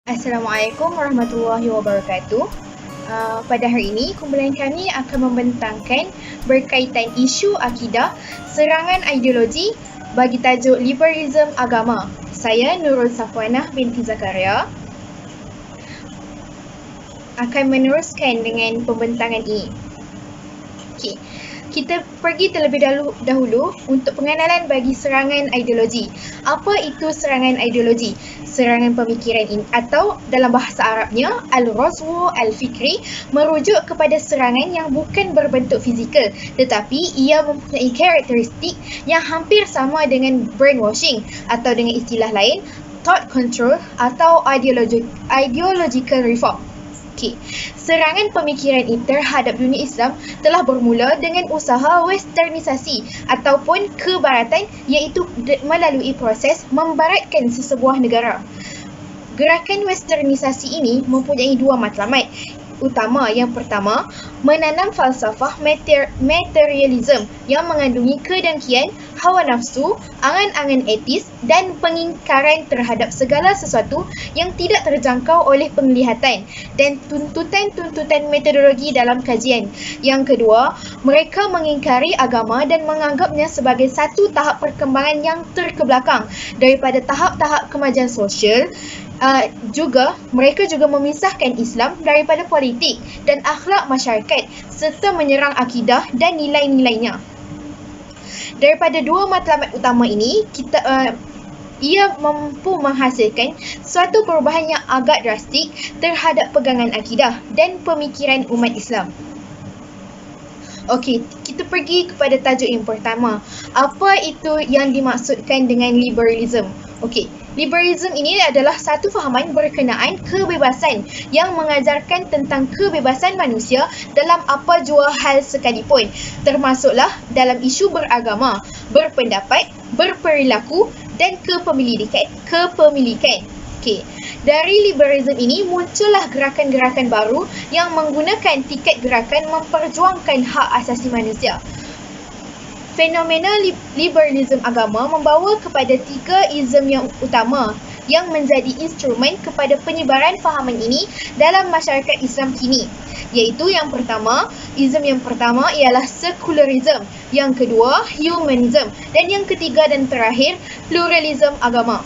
Assalamualaikum warahmatullahi wabarakatuh. Pada hari ini, kumpulan kami akan membentangkan berkaitan isu akidah, serangan ideologi bagi tajuk liberalism agama. Saya Nurul Safwanah binti Zakaria akan meneruskan dengan pembentangan ini. Okey. Kita pergi terlebih dahulu untuk pengenalan bagi serangan ideologi. Apa itu serangan ideologi? Serangan pemikiran ini atau dalam bahasa Arabnya al-ghazwu al-fikri merujuk kepada serangan yang bukan berbentuk fizikal tetapi ia mempunyai karakteristik yang hampir sama dengan brainwashing atau dengan istilah lain thought control atau ideological reform. Okay. Serangan pemikiran ini terhadap dunia Islam telah bermula dengan usaha westernisasi ataupun kebaratan iaitu melalui proses membaratkan sesebuah negara. Gerakan westernisasi ini mempunyai dua matlamat utama. Yang pertama, menanam falsafah materialism yang mengandungi kedengkian, hawa nafsu, angan-angan etis dan pengingkaran terhadap segala sesuatu yang tidak terjangkau oleh penglihatan dan tuntutan-tuntutan metodologi dalam kajian. Yang kedua, mereka mengingkari agama dan menganggapnya sebagai satu tahap perkembangan yang terkebelakang daripada tahap-tahap kemajuan sosial. Mereka juga memisahkan Islam daripada politik dan akhlak masyarakat serta menyerang akidah dan nilai-nilainya. Daripada dua matlamat utama ini, ia mampu menghasilkan suatu perubahan yang agak drastik terhadap pegangan akidah dan pemikiran umat Islam. Okey, kita pergi kepada tajuk yang pertama. Apa itu yang dimaksudkan dengan liberalism? Okey, liberalism ini adalah satu fahaman berkenaan kebebasan yang mengajarkan tentang kebebasan manusia dalam apa jua hal sekalipun, termasuklah dalam isu beragama, berpendapat, berperilaku dan kepemilikan. Okey. Dari liberalism ini muncullah gerakan-gerakan baru yang menggunakan tiket gerakan memperjuangkan hak asasi manusia. Fenomena liberalism agama membawa kepada tiga ism yang utama yang menjadi instrumen kepada penyebaran fahaman ini dalam masyarakat Islam kini. Iaitu ism yang pertama ialah secularism, yang kedua humanism dan yang ketiga dan terakhir pluralism agama.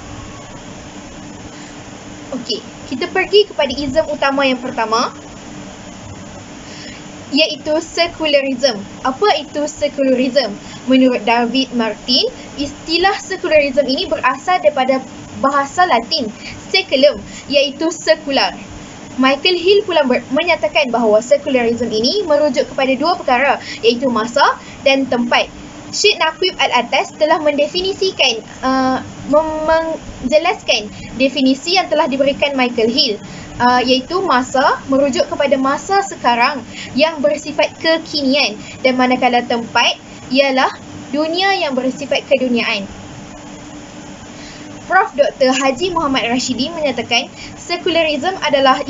Okey, kita pergi kepada ism utama yang pertama iaitu secularism. Apa itu secularism? Menurut David Martin, istilah secularism ini berasal daripada bahasa Latin seculum iaitu sekular. Michael Hill pula menyatakan bahawa secularism ini merujuk kepada dua perkara iaitu masa dan tempat. Syed Naqib al-atas telah menjelaskan definisi yang telah diberikan Michael Hill, iaitu masa merujuk kepada masa sekarang yang bersifat kekinian dan manakala tempat ialah dunia yang bersifat keduniaan. Prof. Dr. Haji Muhammad Rashidi menyatakan sekularisme adalah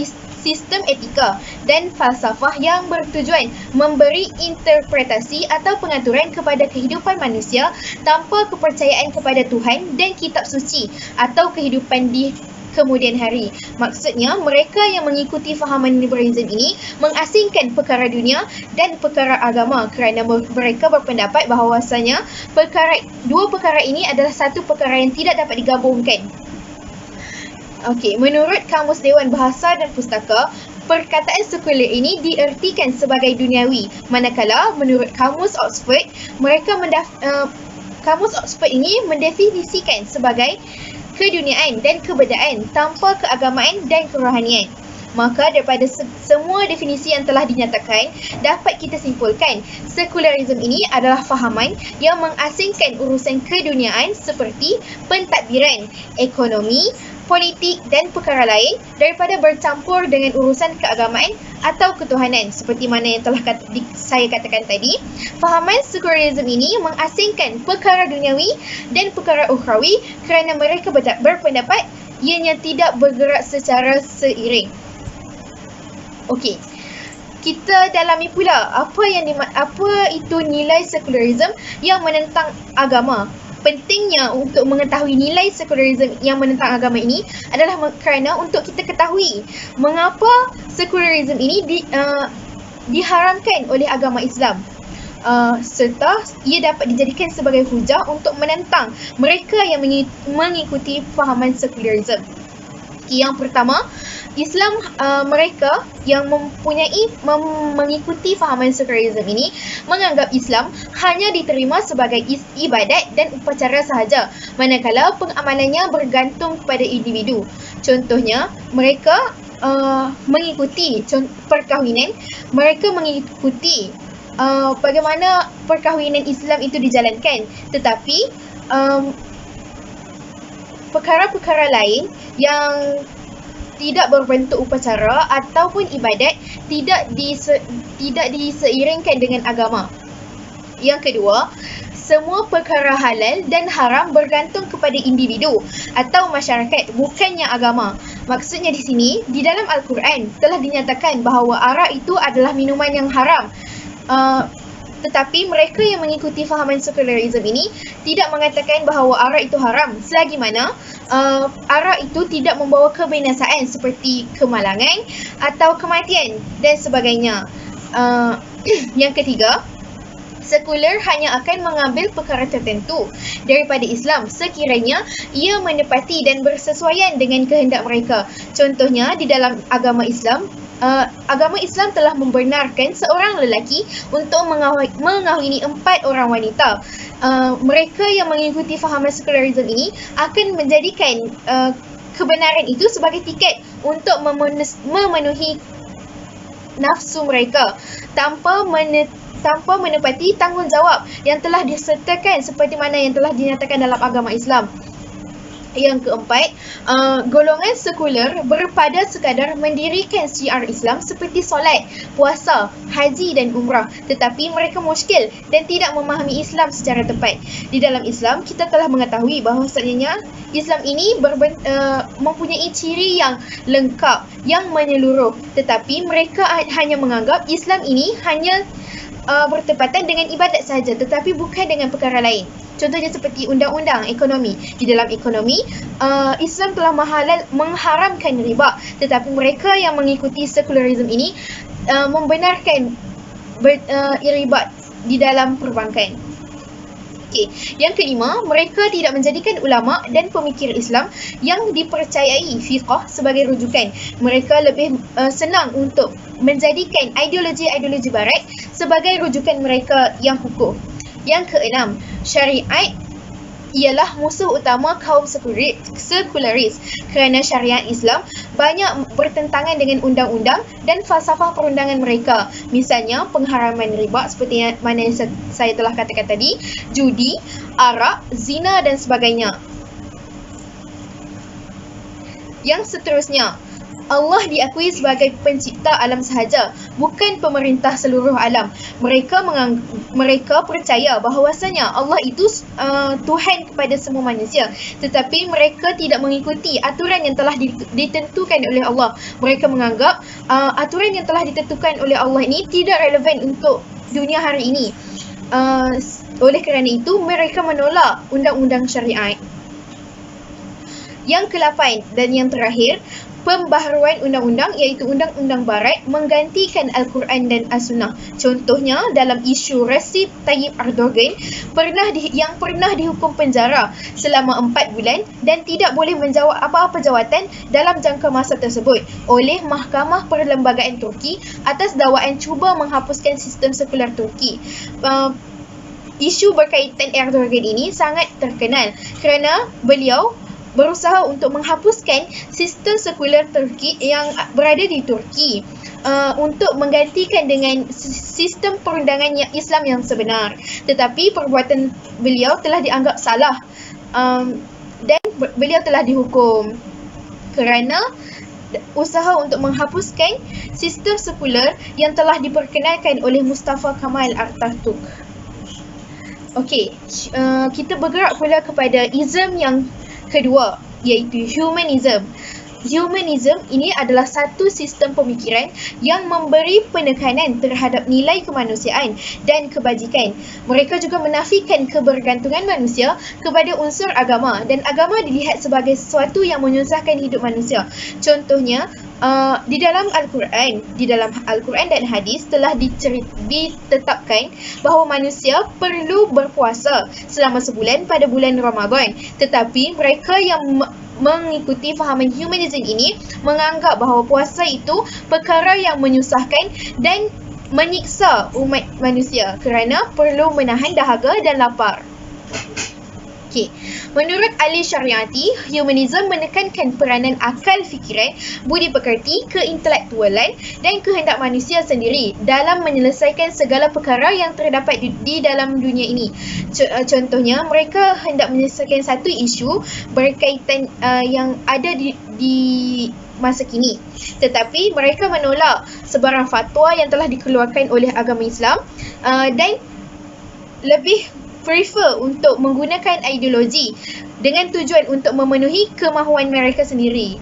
sistem etika dan falsafah yang bertujuan memberi interpretasi atau pengaturan kepada kehidupan manusia tanpa kepercayaan kepada Tuhan dan kitab suci atau kehidupan di kemudian hari. Maksudnya, mereka yang mengikuti fahaman liberalism ini mengasingkan perkara dunia dan perkara agama kerana mereka berpendapat bahawasanya dua perkara ini adalah satu perkara yang tidak dapat digabungkan. Okey, menurut Kamus Dewan Bahasa dan Pustaka, perkataan sekular ini diertikan sebagai duniawi, manakala menurut Kamus Oxford, Kamus Oxford ini mendefinisikan sebagai keduniaan dan kebedaan tanpa keagamaan dan kerohanian. Maka daripada semua definisi yang telah dinyatakan, dapat kita simpulkan sekularisme ini adalah fahaman yang mengasingkan urusan keduniaan seperti pentadbiran, ekonomi, politik dan perkara lain daripada bercampur dengan urusan keagamaan atau ketuhanan. Seperti mana yang telah saya katakan tadi, fahaman sekularisme ini mengasingkan perkara duniawi dan perkara ukhrawi kerana mereka berpendapat ianya tidak bergerak secara seiring. Okey, kita dalami pula apa itu nilai sekularisme yang menentang agama. Pentingnya untuk mengetahui nilai sekularisme yang menentang agama ini adalah kerana untuk kita ketahui mengapa sekularisme ini diharamkan oleh agama Islam. Serta ia dapat dijadikan sebagai hujah untuk menentang mereka yang mengikuti fahaman sekularisme. Yang pertama, Islam mereka yang mengikuti fahaman sekularisme ini menganggap Islam hanya diterima sebagai ibadat dan upacara sahaja, manakala pengamalannya bergantung kepada individu. Contohnya, mereka mengikuti perkahwinan, mereka mengikuti bagaimana perkahwinan Islam itu dijalankan, tetapi perkara-perkara lain yang tidak berbentuk upacara ataupun ibadat tidak diseiringkan dengan agama. Yang kedua, semua perkara halal dan haram bergantung kepada individu atau masyarakat, bukannya agama. Maksudnya di sini, di dalam Al-Quran telah dinyatakan bahawa arak itu adalah minuman yang haram. Tetapi mereka yang mengikuti fahaman sekularisme ini tidak mengatakan bahawa arak itu haram, selagi mana arak itu tidak membawa kebinasaan seperti kemalangan atau kematian dan sebagainya. Yang ketiga, sekular hanya akan mengambil perkara tertentu daripada Islam sekiranya ia menepati dan bersesuaian dengan kehendak mereka. Contohnya, di dalam agama Islam telah membenarkan seorang lelaki untuk mengahwini 4 orang wanita. Mereka yang mengikuti fahaman sekularisme ini akan menjadikan kebenaran itu sebagai tiket untuk memenuhi nafsu mereka tanpa menepati tanggungjawab yang telah disertakan seperti mana yang telah dinyatakan dalam agama Islam. Yang keempat, golongan sekular berpada sekadar mendirikan syiar Islam seperti solat, puasa, haji dan umrah, tetapi mereka muskil dan tidak memahami Islam secara tepat. Di dalam Islam, kita telah mengetahui bahawasanya Islam ini mempunyai ciri yang lengkap, yang menyeluruh, tetapi mereka hanya menganggap Islam ini hanya bertepatan dengan ibadat sahaja, tetapi bukan dengan perkara lain. Contohnya seperti undang-undang ekonomi. Di dalam ekonomi, Islam telah mengharamkan riba, tetapi mereka yang mengikuti sekularisme ini membenarkan riba di dalam perbankan. Okay. Yang kelima, mereka tidak menjadikan ulama dan pemikir Islam yang dipercayai fiqh sebagai rujukan. Mereka lebih senang untuk menjadikan ideologi-ideologi barat sebagai rujukan mereka yang hukum. Yang keenam, syariat ialah musuh utama kaum sekularis kerana syariat Islam banyak bertentangan dengan undang-undang dan falsafah perundangan mereka. Misalnya, pengharaman riba seperti mana yang saya telah katakan tadi, judi, arak, zina dan sebagainya. Yang seterusnya, Allah diakui sebagai pencipta alam sahaja, bukan pemerintah seluruh alam. Mereka percaya bahawasanya Allah itu Tuhan kepada semua manusia, tetapi mereka tidak mengikuti aturan yang telah ditentukan oleh Allah. Mereka menganggap aturan yang telah ditentukan oleh Allah ini tidak relevan untuk dunia hari ini. Oleh kerana itu, mereka menolak undang-undang syariat. Yang ke-8 dan yang terakhir, pembaharuan undang-undang iaitu undang-undang barat menggantikan Al-Quran dan As-Sunnah. Contohnya dalam isu Recep Tayyip Erdogan yang pernah dihukum penjara selama 4 bulan dan tidak boleh menjawab apa-apa jawatan dalam jangka masa tersebut oleh Mahkamah Perlembagaan Turki atas dakwaan cuba menghapuskan sistem sekular Turki. Isu berkaitan Erdogan ini sangat terkenal kerana beliau berusaha untuk menghapuskan sistem sekular Turki yang berada di Turki untuk menggantikan dengan sistem perundangan Islam yang sebenar. Tetapi perbuatan beliau telah dianggap salah dan beliau telah dihukum kerana usaha untuk menghapuskan sistem sekular yang telah diperkenalkan oleh Mustafa Kemal Atatürk. Okey, kita bergerak pula kepada ism yang kedua, iaitu humanism. Humanism ini adalah satu sistem pemikiran yang memberi penekanan terhadap nilai kemanusiaan dan kebajikan. Mereka juga menafikan kebergantungan manusia kepada unsur agama, dan agama dilihat sebagai sesuatu yang menyusahkan hidup manusia. Contohnya, di dalam Al-Quran dan hadis telah ditetapkan bahawa manusia perlu berpuasa selama sebulan pada bulan Ramadan. Tetapi mereka yang mengikuti fahaman humanism ini menganggap bahawa puasa itu perkara yang menyusahkan dan menyiksa umat manusia kerana perlu menahan dahaga dan lapar. Menurut ahli syariati, humanism menekankan peranan akal fikiran, budi pekerti, keintelektualan dan kehendak manusia sendiri dalam menyelesaikan segala perkara yang terdapat di dalam dunia ini. Contohnya, mereka hendak menyelesaikan satu isu berkaitan yang ada di masa kini. Tetapi mereka menolak sebarang fatwa yang telah dikeluarkan oleh agama Islam dan lebih prefer untuk menggunakan ideologi dengan tujuan untuk memenuhi kemahuan mereka sendiri.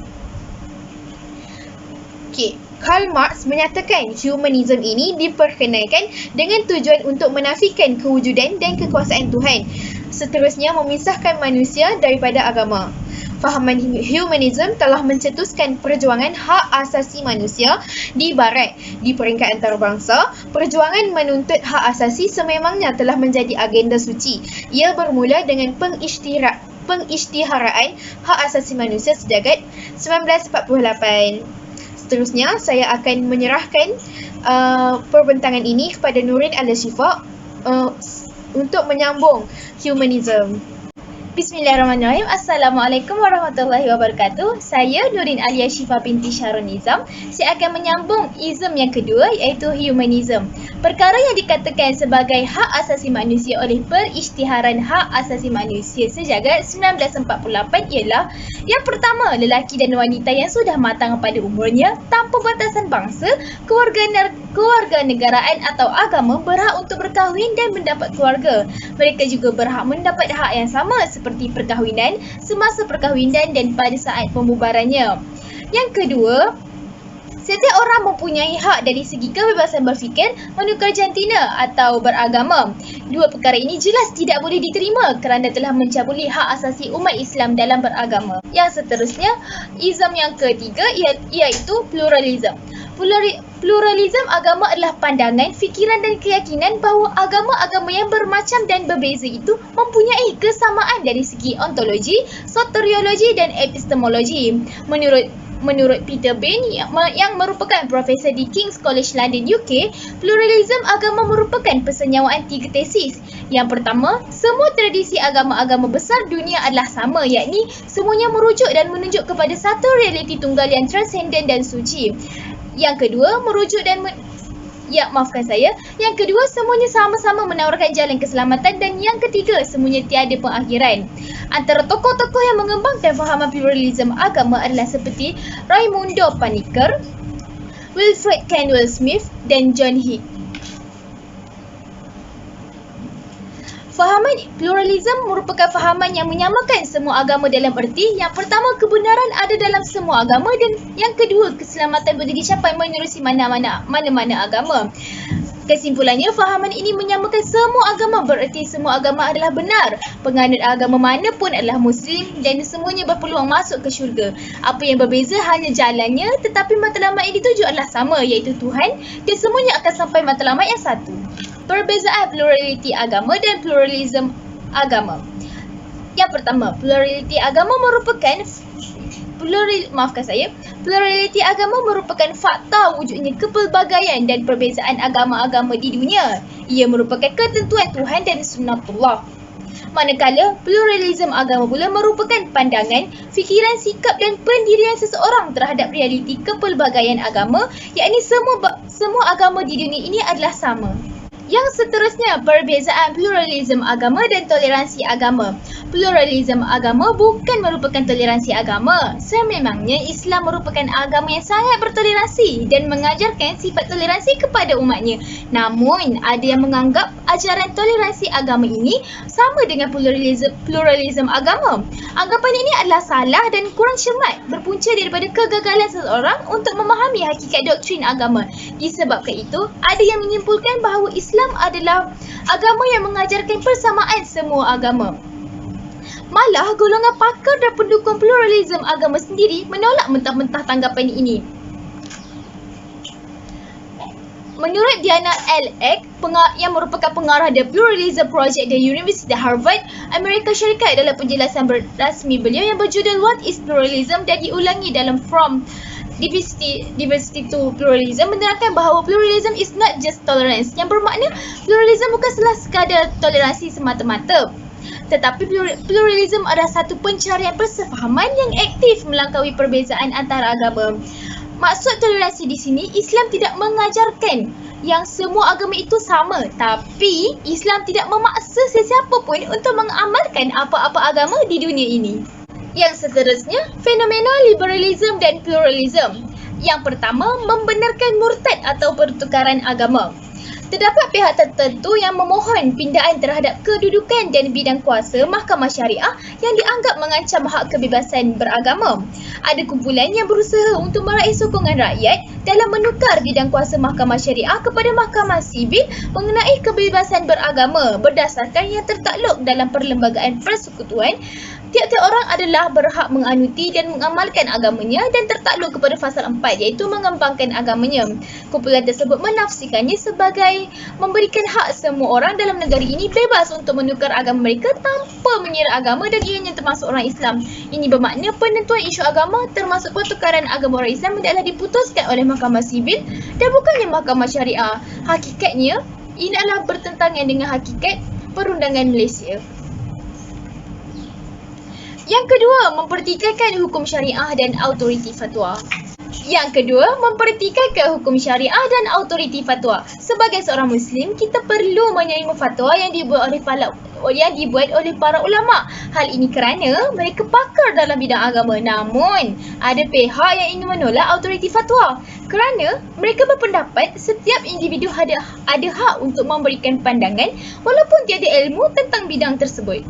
Karl Marx menyatakan humanism ini diperkenalkan dengan tujuan untuk menafikan kewujudan dan kekuasaan Tuhan. Seterusnya, memisahkan manusia daripada agama. Fahaman humanism telah mencetuskan perjuangan hak asasi manusia di Barat. Di peringkat antarabangsa, perjuangan menuntut hak asasi sememangnya telah menjadi agenda suci. Ia bermula dengan pengisytiharaan hak asasi manusia sejak 1948. Seterusnya, saya akan menyerahkan perbentangan ini kepada Nurin Al-Shifa untuk menyambung humanism. Bismillahirrahmanirrahim. Assalamualaikum warahmatullahi wabarakatuh. Saya Nurin Alia Syifa binti Syahrul Nizam. Saya akan menyambung ism yang kedua, iaitu humanism. Perkara yang dikatakan sebagai hak asasi manusia oleh Perisytiharan Hak Asasi Manusia Sejagat 1948 ialah: yang pertama, lelaki dan wanita yang sudah matang pada umurnya tanpa batasan bangsa, kewarganegaraan atau agama berhak untuk berkahwin dan mendapat keluarga. Mereka juga berhak mendapat hak yang sama seperti perkahwinan, semasa perkahwinan dan pada saat pembubarannya. Yang kedua, setiap orang mempunyai hak dari segi kebebasan berfikir, menukar jantina atau beragama. Dua perkara ini jelas tidak boleh diterima kerana telah mencabuli hak asasi umat Islam dalam beragama. Yang seterusnya, ism yang ketiga iaitu pluralism. Pluralism agama adalah pandangan, fikiran dan keyakinan bahawa agama-agama yang bermacam dan berbeza itu mempunyai kesamaan dari segi ontologi, soteriologi dan epistemologi. Menurut Peter Bain yang merupakan profesor di King's College London, UK, pluralism agama merupakan persenyawaan tiga tesis. Yang pertama, semua tradisi agama-agama besar dunia adalah sama, yakni semuanya merujuk dan menunjuk kepada satu realiti tunggal yang transenden dan suci. Yang kedua, Yang kedua, semuanya sama-sama menawarkan jalan keselamatan, dan yang ketiga, semuanya tiada pengakhiran. Antara tokoh-tokoh yang mengembangkan fahaman pluralism agama adalah seperti Raimundo Panikkar, Wilfred Cantwell Smith dan John Hick. Fahaman pluralism merupakan fahaman yang menyamakan semua agama dalam erti: yang pertama, kebenaran ada dalam semua agama, dan yang kedua, keselamatan boleh dicapai menerusi mana-mana agama. Kesimpulannya, fahaman ini menyamakan semua agama bererti semua agama adalah benar. Penganut agama mana pun adalah Muslim dan semuanya berpeluang masuk ke syurga. Apa yang berbeza hanya jalannya, tetapi matlamat yang dituju adalah sama, iaitu Tuhan, dan semuanya akan sampai matlamat yang satu. Perbezaan pluraliti agama dan pluralism agama. Yang pertama, pluraliti agama merupakan Pluraliti agama merupakan fakta wujudnya kepelbagaian dan perbezaan agama-agama di dunia. Ia merupakan ketentuan Tuhan dan sunnatullah. Manakala pluralism agama pula merupakan pandangan, fikiran, sikap dan pendirian seseorang terhadap realiti kepelbagaian agama, yakni semua agama di dunia ini adalah sama. Yang seterusnya, perbezaan pluralism agama dan toleransi agama. Pluralisme agama bukan merupakan toleransi agama. Sememangnya Islam merupakan agama yang sangat bertoleransi dan mengajarkan sifat toleransi kepada umatnya. Namun, ada yang menganggap ajaran toleransi agama ini sama dengan pluralisme agama. Anggapan ini adalah salah dan kurang cermat, berpunca daripada kegagalan seseorang untuk memahami hakikat doktrin agama. Disebabkan itu, ada yang menyimpulkan bahawa Islam adalah agama yang mengajarkan persamaan semua agama. Malah, golongan pakar dan pendukung pluralisme agama sendiri menolak mentah-mentah tanggapan ini. Menurut Diana L. Eck, yang merupakan pengarah The Pluralism Project dari Universiti Harvard, Amerika Syarikat, dalam penjelasan rasmi beliau yang berjudul What is Pluralism dan diulangi dalam From Diversity to Pluralism, menerangkan bahawa pluralism is not just tolerance, yang bermakna pluralism bukan sekadar toleransi semata-mata. Tetapi pluralism adalah satu pencarian persefahaman yang aktif melangkaui perbezaan antara agama. Maksud toleransi di sini, Islam tidak mengajarkan yang semua agama itu sama, tapi Islam tidak memaksa sesiapa pun untuk mengamalkan apa-apa agama di dunia ini. Yang seterusnya, fenomena liberalism dan pluralism. Yang pertama, membenarkan murtad atau pertukaran agama. Terdapat pihak tertentu yang memohon pindaan terhadap kedudukan dan bidang kuasa mahkamah syariah yang dianggap mengancam hak kebebasan beragama. Ada kumpulan yang berusaha untuk meraih sokongan rakyat dalam menukar bidang kuasa mahkamah syariah kepada mahkamah sivil mengenai kebebasan beragama berdasarkan yang tertakluk dalam Perlembagaan Persekutuan. Tiap-tiap orang adalah berhak menganuti dan mengamalkan agamanya dan tertakluk kepada fasal 4 iaitu mengembangkan agamanya. Kumpulan tersebut menafsirkannya sebagai memberikan hak semua orang dalam negara ini bebas untuk menukar agama mereka tanpa mengira agama dan ianya termasuk orang Islam. Ini bermakna penentuan isu agama termasuk pertukaran agama orang Islam adalah diputuskan oleh mahkamah sivil dan bukannya mahkamah syariah. Hakikatnya, ini adalah bertentangan dengan hakikat perundangan Malaysia. Yang kedua, mempertikaikan hukum syariah dan autoriti fatwa. Yang kedua, mempertikaikan hukum syariah dan autoriti fatwa. Sebagai seorang Muslim, kita perlu menerima fatwa yang dibuat oleh para ulama. Hal ini kerana mereka pakar dalam bidang agama. Namun, ada pihak yang ingin menolak autoriti fatwa kerana mereka berpendapat setiap individu ada hak untuk memberikan pandangan walaupun tiada ilmu tentang bidang tersebut.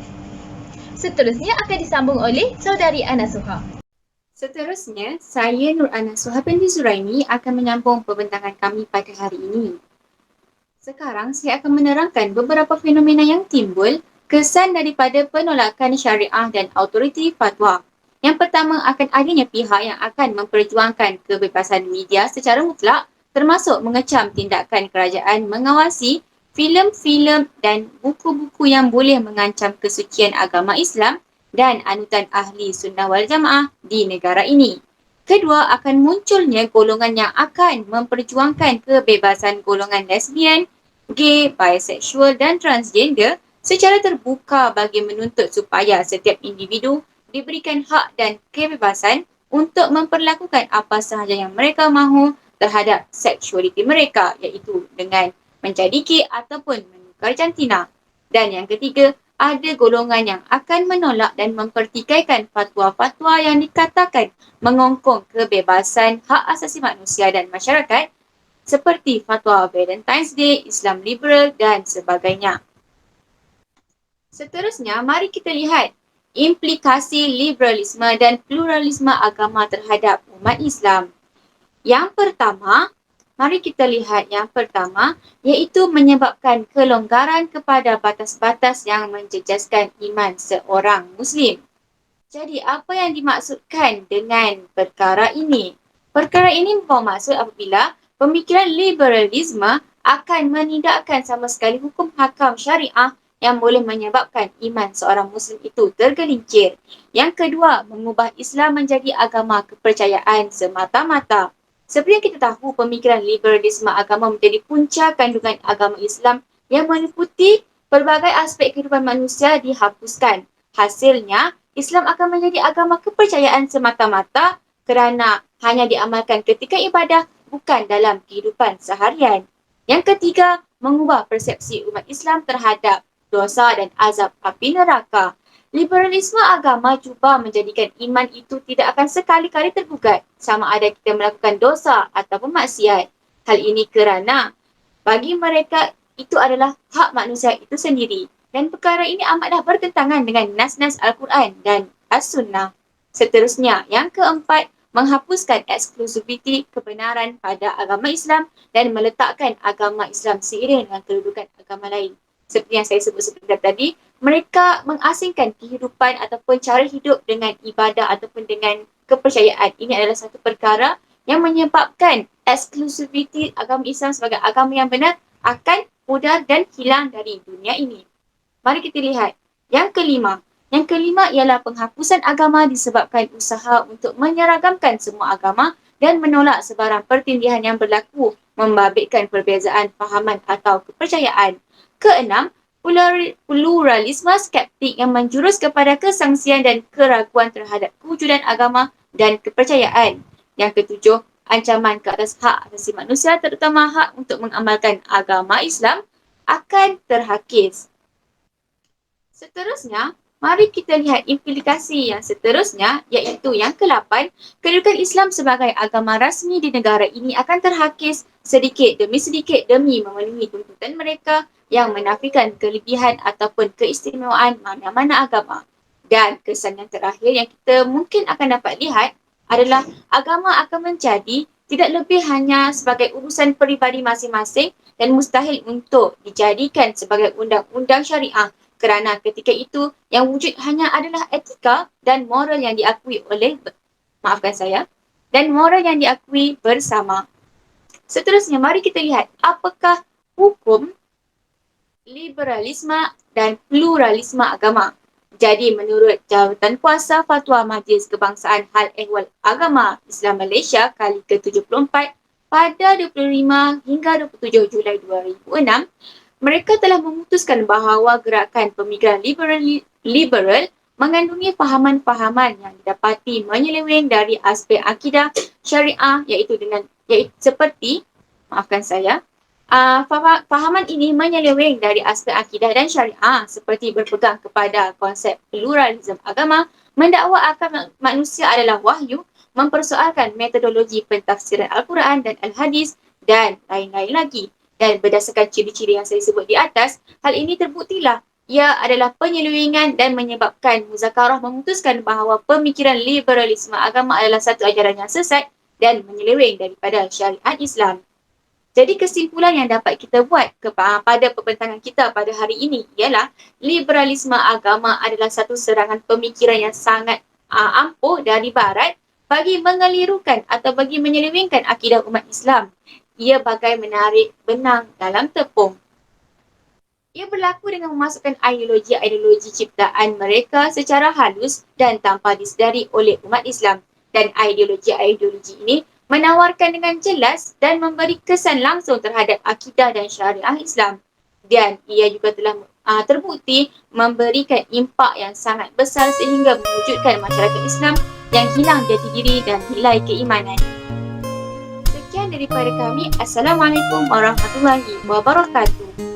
Seterusnya akan disambung oleh Saudari Ana Suha. Seterusnya, saya Nur Ana Suha binti Zuraimi akan menyambung pembentangan kami pada hari ini. Sekarang saya akan menerangkan beberapa fenomena yang timbul kesan daripada penolakan syariah dan autoriti fatwa. Yang pertama, akan adanya pihak yang akan memperjuangkan kebebasan media secara mutlak termasuk mengecam tindakan kerajaan mengawasi filem-filem dan buku-buku yang boleh mengancam kesucian agama Islam dan anutan ahli sunnah wal jamaah di negara ini. Kedua, akan munculnya golongan yang akan memperjuangkan kebebasan golongan lesbian, gay, bisexual dan transgender secara terbuka bagi menuntut supaya setiap individu diberikan hak dan kebebasan untuk memperlakukan apa sahaja yang mereka mahu terhadap seksualiti mereka, iaitu dengan menjadi gay ataupun menukar jantina. Dan yang ketiga, ada golongan yang akan menolak dan mempertikaikan fatwa-fatwa yang dikatakan mengongkong kebebasan hak asasi manusia dan masyarakat seperti fatwa Valentine's Day, Islam liberal dan sebagainya. Seterusnya, mari kita lihat implikasi liberalisme dan pluralisme agama terhadap umat Islam. Yang pertama, mari kita lihat yang pertama iaitu menyebabkan kelonggaran kepada batas-batas yang menjejaskan iman seorang Muslim. Jadi apa yang dimaksudkan dengan perkara ini? Perkara ini bermaksud apabila pemikiran liberalisme akan menindakkan sama sekali hukum hakam syariah yang boleh menyebabkan iman seorang Muslim itu tergelincir. Yang kedua, mengubah Islam menjadi agama kepercayaan semata-mata. Seperti yang kita tahu, pemikiran liberalisme agama menjadi punca kandungan agama Islam yang meliputi pelbagai aspek kehidupan manusia dihapuskan. Hasilnya, Islam akan menjadi agama kepercayaan semata-mata kerana hanya diamalkan ketika ibadah, bukan dalam kehidupan seharian. Yang ketiga, mengubah persepsi umat Islam terhadap dosa dan azab api neraka. Liberalisme agama cuba menjadikan iman itu tidak akan sekali-kali tergugat sama ada kita melakukan dosa ataupun maksiat. Hal ini kerana bagi mereka itu adalah hak manusia itu sendiri dan perkara ini amatlah bertentangan dengan nas-nas Al-Quran dan As-Sunnah. Seterusnya, yang keempat, menghapuskan eksklusiviti kebenaran pada agama Islam dan meletakkan agama Islam seiring dengan kedudukan agama lain. Seperti yang saya sebut sebentar tadi, mereka mengasingkan kehidupan ataupun cara hidup dengan ibadah ataupun dengan kepercayaan. Ini adalah satu perkara yang menyebabkan eksklusiviti agama Islam sebagai agama yang benar akan pudar dan hilang dari dunia ini. Mari kita lihat. Yang kelima. Yang kelima ialah penghapusan agama disebabkan usaha untuk menyeragamkan semua agama dan menolak sebarang pertindihan yang berlaku membabitkan perbezaan fahaman atau kepercayaan. Keenam, pluralisme skeptik yang menjurus kepada kesangsian dan keraguan terhadap kewujudan agama dan kepercayaan. Yang ketujuh, ancaman ke atas hak asasi manusia terutama hak untuk mengamalkan agama Islam akan terhakis. Seterusnya, mari kita lihat implikasi yang seterusnya iaitu yang ke-8, kedudukan Islam sebagai agama rasmi di negara ini akan terhakis sedikit demi memenuhi tuntutan mereka yang menafikan kelebihan ataupun keistimewaan mana-mana agama. Dan kesan yang terakhir yang kita mungkin akan dapat lihat adalah agama akan menjadi tidak lebih hanya sebagai urusan peribadi masing-masing dan mustahil untuk dijadikan sebagai undang-undang syariah kerana ketika itu yang wujud hanya adalah etika dan moral yang diakui bersama. Seterusnya, mari kita lihat apakah hukum liberalisme dan pluralisme agama. Jadi, menurut Jawatan Kuasa Fatwa Majlis Kebangsaan Hal Ehwal Agama Islam Malaysia kali ke-74 pada 25 hingga 27 Julai 2006, mereka telah memutuskan bahawa gerakan pemikiran liberal mengandungi fahaman-fahaman yang didapati menyeleweng dari aspek akidah syariah fahaman ini menyeleweng dari aspek akidah dan syariah seperti berpegang kepada konsep pluralisme agama, mendakwa akal manusia adalah wahyu, mempersoalkan metodologi pentafsiran Al-Quran dan Al-Hadis dan lain-lain lagi. Dan berdasarkan ciri-ciri yang saya sebut di atas, hal ini terbuktilah ia adalah penyelewengan dan menyebabkan Muzakarah memutuskan bahawa pemikiran liberalisme agama adalah satu ajaran yang sesat dan menyeleweng daripada syariat Islam. Jadi kesimpulan yang dapat kita buat pada pembentangan kita pada hari ini ialah liberalisme agama adalah satu serangan pemikiran yang sangat ampuh dari Barat bagi mengelirukan atau bagi menyelewengkan akidah umat Islam. Ia bagai menarik benang dalam tepung. Ia berlaku dengan memasukkan ideologi-ideologi ciptaan mereka secara halus dan tanpa disedari oleh umat Islam. Dan ideologi-ideologi ini menawarkan dengan jelas dan memberi kesan langsung terhadap akidah dan syariah Islam. Dan ia juga telah terbukti memberikan impak yang sangat besar sehingga mewujudkan masyarakat Islam yang hilang jati diri dan nilai keimanan. Sekian daripada kami. Assalamualaikum warahmatullahi wabarakatuh.